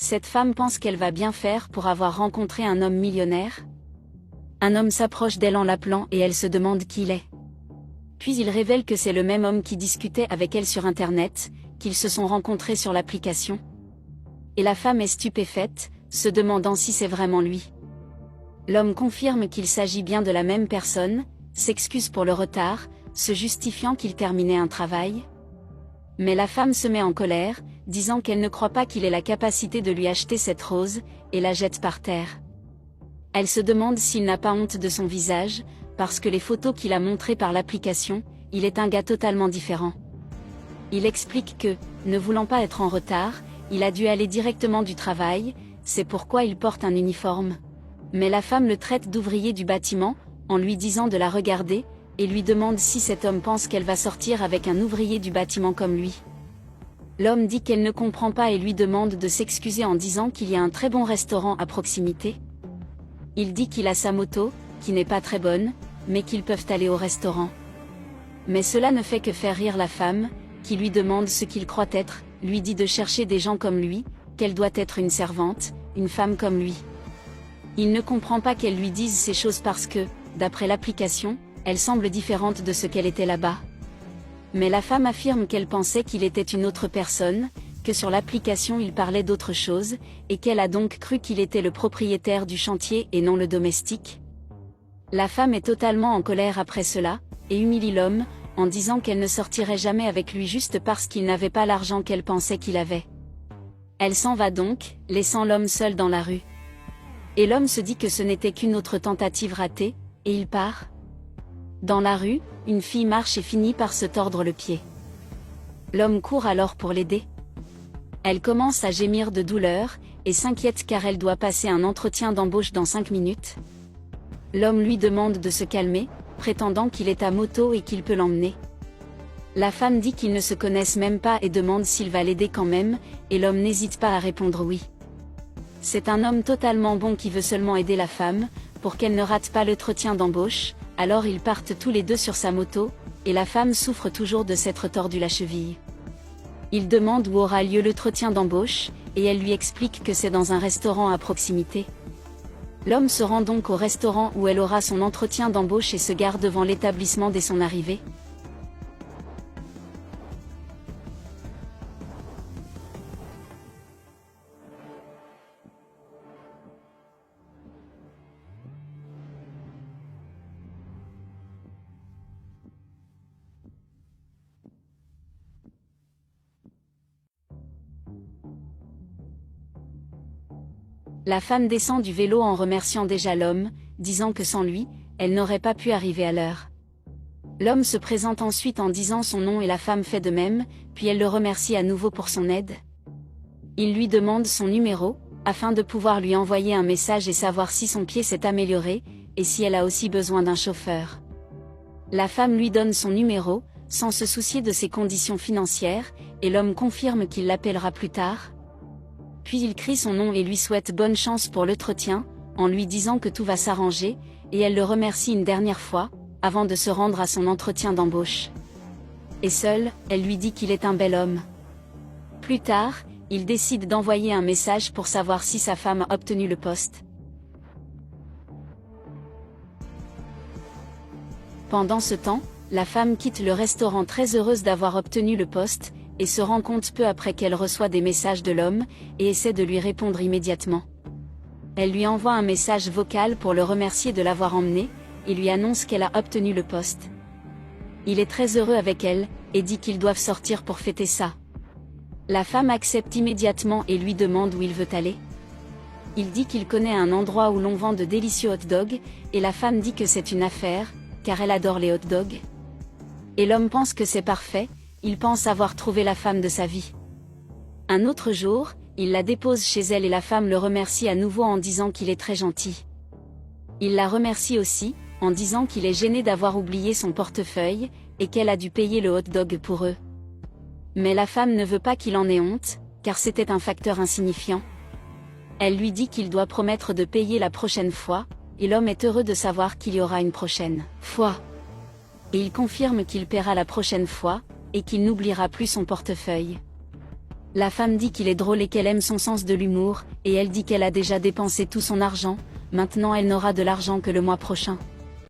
Cette femme pense qu'elle va bien faire pour avoir rencontré un homme millionnaire. Un homme s'approche d'elle en l'appelant et elle se demande qui il est. Puis il révèle que c'est le même homme qui discutait avec elle sur Internet, qu'ils se sont rencontrés sur l'application. Et la femme est stupéfaite, se demandant si c'est vraiment lui. L'homme confirme qu'il s'agit bien de la même personne, s'excuse pour le retard, se justifiant qu'il terminait un travail. Mais la femme se met en colère, disant qu'elle ne croit pas qu'il ait la capacité de lui acheter cette rose, et la jette par terre. Elle se demande s'il n'a pas honte de son visage, parce que les photos qu'il a montrées par l'application, il est un gars totalement différent. Il explique que, ne voulant pas être en retard, il a dû aller directement du travail, c'est pourquoi il porte un uniforme. Mais la femme le traite d'ouvrier du bâtiment, en lui disant de la regarder, et lui demande si cet homme pense qu'elle va sortir avec un ouvrier du bâtiment comme lui. L'homme dit qu'elle ne comprend pas et lui demande de s'excuser en disant qu'il y a un très bon restaurant à proximité. Il dit qu'il a sa moto, qui n'est pas très bonne, mais qu'ils peuvent aller au restaurant. Mais cela ne fait que faire rire la femme, qui lui demande ce qu'il croit être, lui dit de chercher des gens comme lui, qu'elle doit être une servante, une femme comme lui. Il ne comprend pas qu'elle lui dise ces choses parce que, d'après l'application, elle semble différente de ce qu'elle était là-bas. Mais la femme affirme qu'elle pensait qu'il était une autre personne, que sur l'application il parlait d'autre chose, et qu'elle a donc cru qu'il était le propriétaire du chantier et non le domestique. La femme est totalement en colère après cela, et humilie l'homme, en disant qu'elle ne sortirait jamais avec lui juste parce qu'il n'avait pas l'argent qu'elle pensait qu'il avait. Elle s'en va donc, laissant l'homme seul dans la rue. Et l'homme se dit que ce n'était qu'une autre tentative ratée, et il part. Dans la rue, une fille marche et finit par se tordre le pied. L'homme court alors pour l'aider. Elle commence à gémir de douleur, et s'inquiète car elle doit passer un entretien d'embauche dans 5 minutes. L'homme lui demande de se calmer, prétendant qu'il est à moto et qu'il peut l'emmener. La femme dit qu'ils ne se connaissent même pas et demande s'il va l'aider quand même, et l'homme n'hésite pas à répondre oui. C'est un homme totalement bon qui veut seulement aider la femme, pour qu'elle ne rate pas l'entretien d'embauche, alors ils partent tous les deux sur sa moto, et la femme souffre toujours de s'être tordu la cheville. Il demande où aura lieu l'entretien d'embauche, et elle lui explique que c'est dans un restaurant à proximité. L'homme se rend donc au restaurant où elle aura son entretien d'embauche et se gare devant l'établissement dès son arrivée. La femme descend du vélo en remerciant déjà l'homme, disant que sans lui, elle n'aurait pas pu arriver à l'heure. L'homme se présente ensuite en disant son nom et la femme fait de même, puis elle le remercie à nouveau pour son aide. Il lui demande son numéro, afin de pouvoir lui envoyer un message et savoir si son pied s'est amélioré, et si elle a aussi besoin d'un chauffeur. La femme lui donne son numéro, sans se soucier de ses conditions financières, et l'homme confirme qu'il l'appellera plus tard. Puis il crie son nom et lui souhaite bonne chance pour l'entretien, en lui disant que tout va s'arranger, et elle le remercie une dernière fois, avant de se rendre à son entretien d'embauche. Et seule, elle lui dit qu'il est un bel homme. Plus tard, il décide d'envoyer un message pour savoir si sa femme a obtenu le poste. Pendant ce temps, la femme quitte le restaurant très heureuse d'avoir obtenu le poste, et se rend compte peu après qu'elle reçoit des messages de l'homme, et essaie de lui répondre immédiatement. Elle lui envoie un message vocal pour le remercier de l'avoir emmené, et lui annonce qu'elle a obtenu le poste. Il est très heureux avec elle, et dit qu'ils doivent sortir pour fêter ça. La femme accepte immédiatement et lui demande où il veut aller. Il dit qu'il connaît un endroit où l'on vend de délicieux hot-dogs, et la femme dit que c'est une affaire, car elle adore les hot-dogs. Et l'homme pense que c'est parfait, il pense avoir trouvé la femme de sa vie. Un autre jour, il la dépose chez elle et la femme le remercie à nouveau en disant qu'il est très gentil. Il la remercie aussi, en disant qu'il est gêné d'avoir oublié son portefeuille, et qu'elle a dû payer le hot-dog pour eux. Mais la femme ne veut pas qu'il en ait honte, car c'était un facteur insignifiant. Elle lui dit qu'il doit promettre de payer la prochaine fois, et l'homme est heureux de savoir qu'il y aura une prochaine fois. Et il confirme qu'il paiera la prochaine fois, et qu'il n'oubliera plus son portefeuille. La femme dit qu'il est drôle et qu'elle aime son sens de l'humour, et elle dit qu'elle a déjà dépensé tout son argent, maintenant elle n'aura de l'argent que le mois prochain.